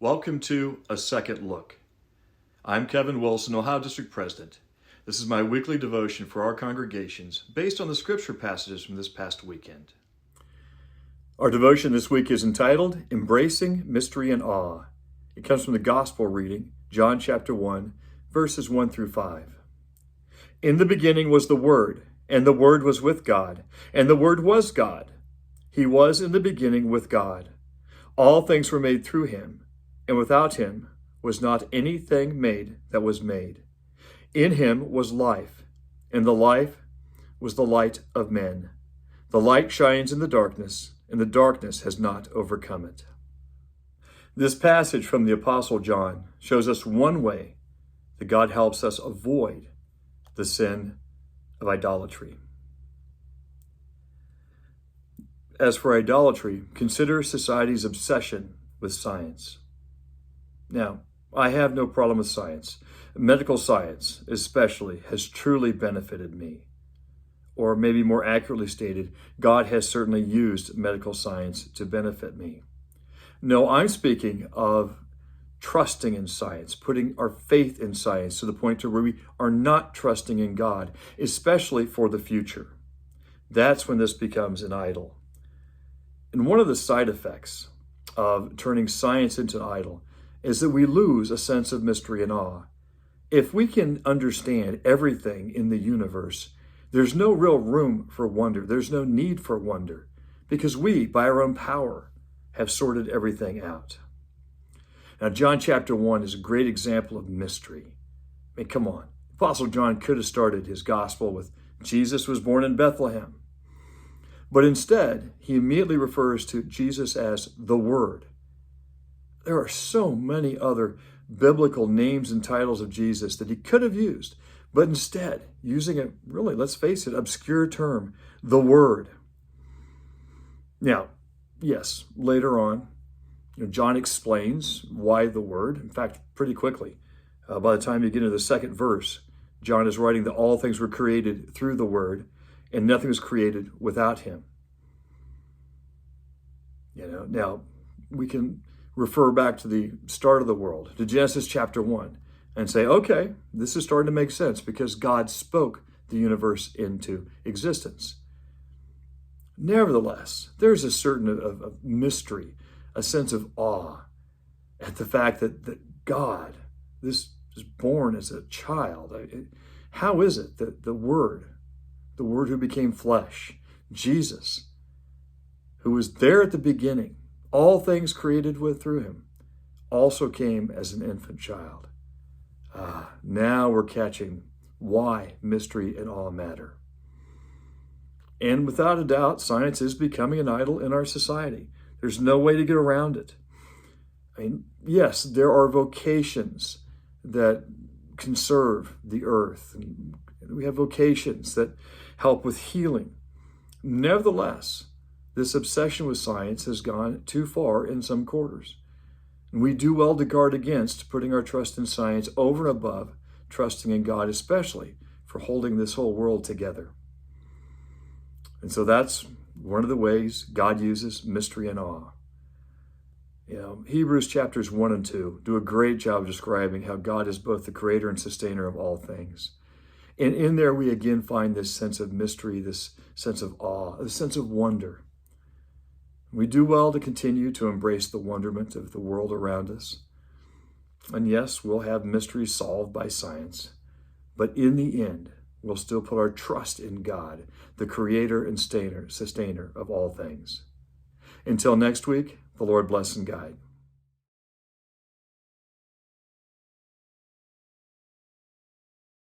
Welcome to A Second Look. I'm Kevin Wilson, Ohio District President. This is my weekly devotion for our congregations based on the scripture passages from this past weekend. Our devotion this week is entitled, Embracing Mystery and Awe. It comes from the Gospel reading, John chapter 1, verses 1 through 5. In the beginning was the Word, and the Word was with God, and the Word was God. He was in the beginning with God. All things were made through him, and without him was not anything made that was made. In him was life, and the life was the light of men. The light shines in the darkness, and the darkness has not overcome it. This passage from the Apostle John shows us one way that God helps us avoid the sin of idolatry. As for idolatry, consider society's obsession with science. Now, I have no problem with science. Medical science, especially, has truly benefited me. Or maybe more accurately stated, God has certainly used medical science to benefit me. No, I'm speaking of trusting in science, putting our faith in science to the point to where we are not trusting in God, especially for the future. That's when this becomes an idol. And one of the side effects of turning science into an idol is that we lose a sense of mystery and awe. If we can understand everything in the universe, there's no real room for wonder. There's no need for wonder because we, by our own power, have sorted everything out. Now, John chapter 1 is a great example of mystery. I mean, come on. Apostle John could have started his gospel with Jesus was born in Bethlehem. But instead, he immediately refers to Jesus as the Word. There are so many other biblical names and titles of Jesus that he could have used, but instead, using a really, let's face it, obscure term, the Word. Now, yes, later on, John explains why the Word. In fact, pretty quickly. By the time you get into the second verse, John is writing that all things were created through the Word, and nothing was created without him. Now we can refer back to the start of the world, to Genesis chapter 1, and say, okay, this is starting to make sense because God spoke the universe into existence. Nevertheless, there's a certain of mystery, a sense of awe at the fact that God, this is born as a child. How is it that the Word who became flesh, Jesus, who was there at the beginning, all things created through him, also came as an infant child. Now we're catching why mystery and awe matter. And without a doubt, science is becoming an idol in our society. There's no way to get around it. I mean, yes, there are vocations that conserve the earth. And we have vocations that help with healing. Nevertheless, this obsession with science has gone too far in some quarters. And we do well to guard against putting our trust in science over and above trusting in God, especially for holding this whole world together. And so that's one of the ways God uses mystery and awe. Hebrews chapters 1 and 2 do a great job of describing how God is both the creator and sustainer of all things. And in there, we again find this sense of mystery, this sense of awe, this sense of wonder. We do well to continue to embrace the wonderment of the world around us. And yes, we'll have mysteries solved by science. But in the end, we'll still put our trust in God, the creator and sustainer of all things. Until next week, the Lord bless and guide.